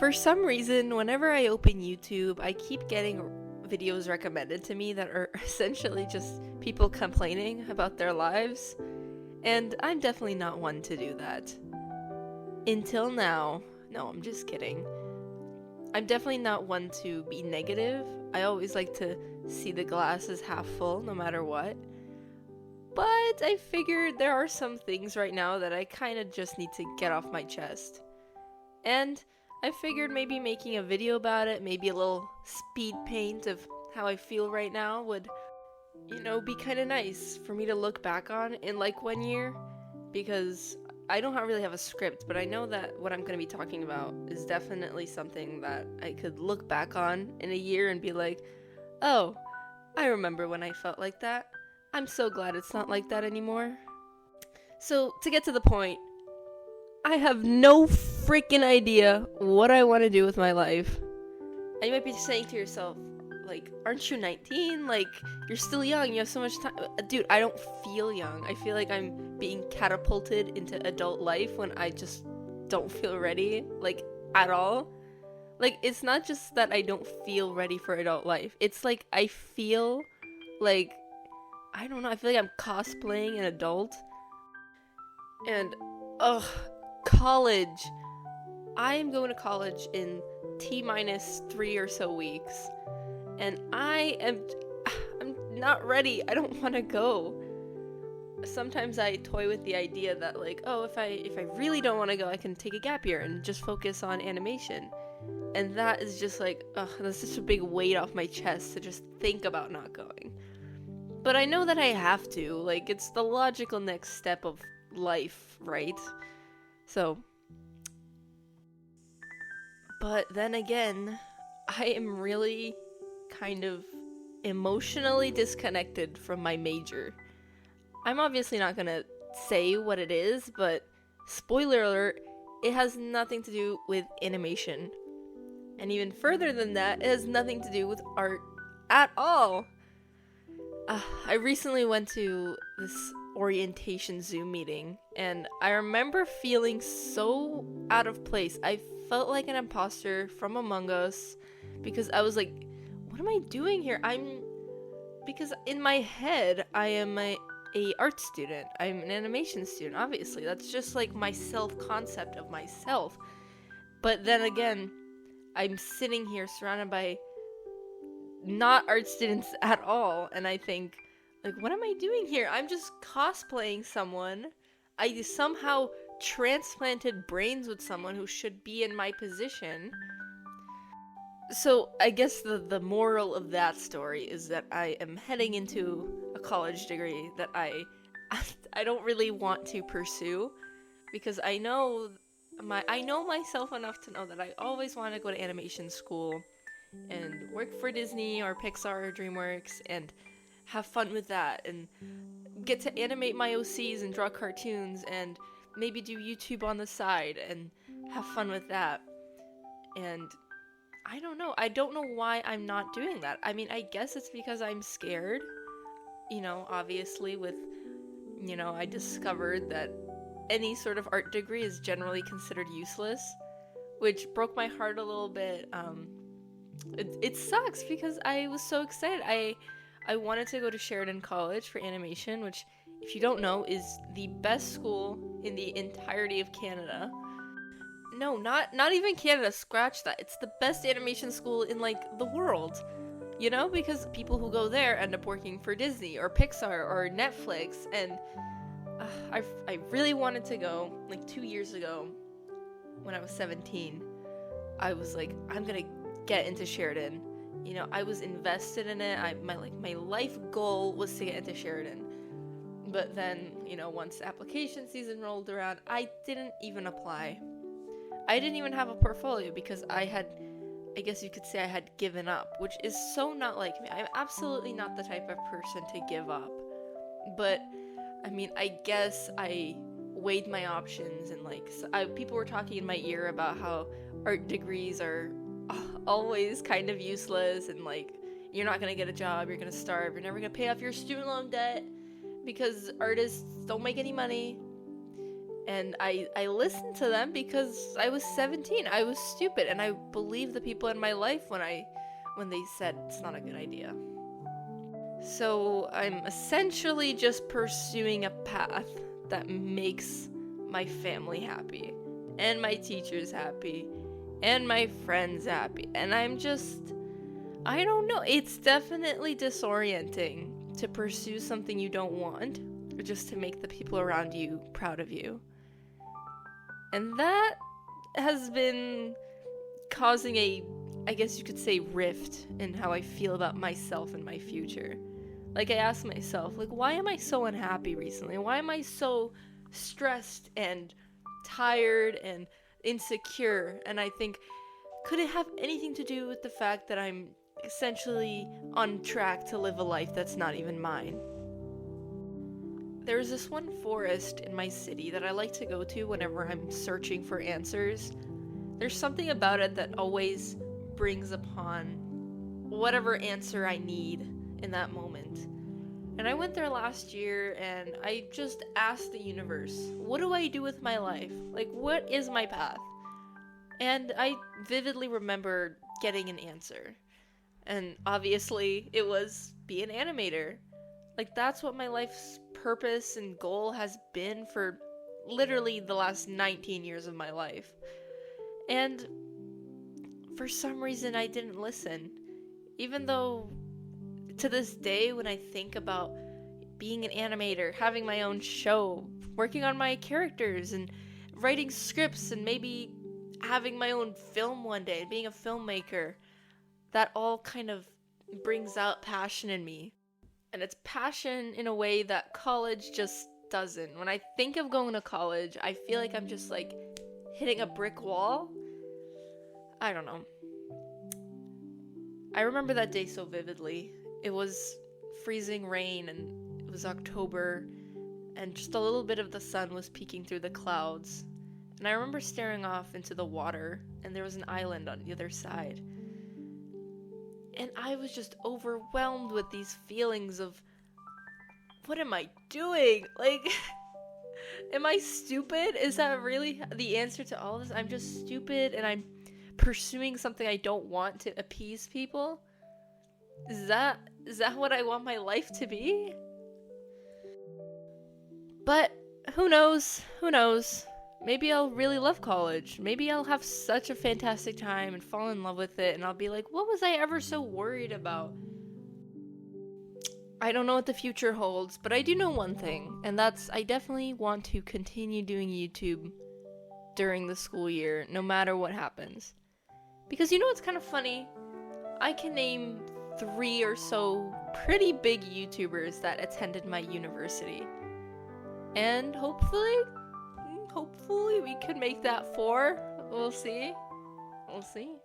For some reason, whenever I open YouTube, I keep getting videos recommended to me that are essentially just people complaining about their lives, and I'm definitely not one to do that. Until now. No, I'm just kidding. I'm definitely not one to be negative. I always like to see the glass as half full, no matter what. But I figured there are some things right now that I kind of just need to get off my chest. And I figured maybe making a video about it, maybe a little speed paint of how I feel right now would, be kind of nice for me to look back on in like 1 year. Because I don't really have a script, but I know that what I'm going to be talking about is definitely something that I could look back on in a year and be like, oh, I remember when I felt like that. I'm so glad it's not like that anymore. So, to get to the point, I have no freaking idea what I want to do with my life. And you might be saying to yourself, like, aren't you 19? Like, you're still young, you have so much time. Dude, I don't feel young. I feel like I'm being catapulted into adult life when I just don't feel ready, like, at all. Like, it's not just that I don't feel ready for adult life. It's like I feel like, I don't know, I feel like I'm cosplaying an adult. And, college. I am going to college in T-3 or so weeks. And I'm not ready. I don't want to go. Sometimes I toy with the idea that, like, oh, if I really don't want to go, I can take a gap year and just focus on animation. And that is just like, that's such a big weight off my chest to just think about not going. But I know that I have to. Like, it's the logical next step of life, right? So. But then again, I am really kind of emotionally disconnected from my major. I'm obviously not gonna say what it is, but spoiler alert, it has nothing to do with animation. And even further than that, it has nothing to do with art at all. I recently went to this orientation Zoom meeting, and I remember feeling so out of place. I felt like an impostor from Among Us, because I was like, what am I doing here? Because in my head, I am a art student. I'm an animation student, obviously. That's just like my self-concept of myself. But then again, I'm sitting here surrounded by not art students at all, and I think, like, what am I doing here? I'm just cosplaying someone. I somehow transplanted brains with someone who should be in my position. So I guess the moral of that story is that I am heading into a college degree that I don't really want to pursue, because I know myself enough to know that I always want to go to animation school and work for Disney or Pixar or DreamWorks and have fun with that and get to animate my OCs and draw cartoons and maybe do YouTube on the side and have fun with that. And I don't know. I don't know why I'm not doing that. I mean, I guess it's because I'm scared. Obviously with, I discovered that any sort of art degree is generally considered useless, which broke my heart a little bit. It sucks because I was so excited. I wanted to go to Sheridan College for animation, which, if you don't know, is the best school in the entirety of Canada. No, not even Canada, scratch that. It's the best animation school in, like, the world. Because people who go there end up working for Disney or Pixar or Netflix, and I really wanted to go. Like 2 years ago, when I was 17, I was like, I'm gonna get into Sheridan. I was invested in it. My life goal was to get into Sheridan. But then, once application season rolled around, I didn't even apply. I didn't even have a portfolio because I guess you could say I had given up, which is so not like me. I'm absolutely not the type of person to give up. But, I mean, I guess I weighed my options, and people were talking in my ear about how art degrees are always kind of useless, and you're not gonna get a job, you're gonna starve, you're never gonna pay off your student loan debt because artists don't make any money. And I listened to them because I was 17. I was stupid, and I believed the people in my life when they said it's not a good idea. So I'm essentially just pursuing a path that makes my family happy, and my teachers happy, and my friends happy. And I don't know, it's definitely disorienting to pursue something you don't want, just to make the people around you proud of you. And that has been causing I guess you could say, rift in how I feel about myself and my future. Like, I ask myself, like, why am I so unhappy recently? Why am I so stressed and tired and insecure? And I think, could it have anything to do with the fact that I'm essentially on track to live a life that's not even mine? There's this one forest in my city that I like to go to whenever I'm searching for answers. There's something about it that always brings upon whatever answer I need in that moment. And I went there last year and I just asked the universe, what do I do with my life? Like, what is my path? And I vividly remember getting an answer. And obviously it was be an animator. Like, that's what my life's purpose and goal has been for literally the last 19 years of my life. And for some reason I didn't listen. Even though to this day, when I think about being an animator, having my own show, working on my characters and writing scripts and maybe having my own film one day, being a filmmaker, that all kind of brings out passion in me. And it's passion in a way that college just doesn't. When I think of going to college, I feel like I'm just like hitting a brick wall. I don't know. I remember that day so vividly. It was freezing rain and it was October and just a little bit of the sun was peeking through the clouds. And I remember staring off into the water and there was an island on the other side. And I was just overwhelmed with these feelings of, what am I doing? Like, am I stupid? Is that really the answer to all this? I'm just stupid and I'm pursuing something I don't want to appease people? Is that what I want my life to be? But who knows? Who knows? Maybe I'll really love college. Maybe I'll have such a fantastic time and fall in love with it and I'll be like, what was I ever so worried about? I don't know what the future holds, but I do know one thing, and that's I definitely want to continue doing YouTube during the school year, no matter what happens. Because you know what's kind of funny? I can name 3 or so pretty big YouTubers that attended my university. And hopefully we could make that 4. We'll see. We'll see.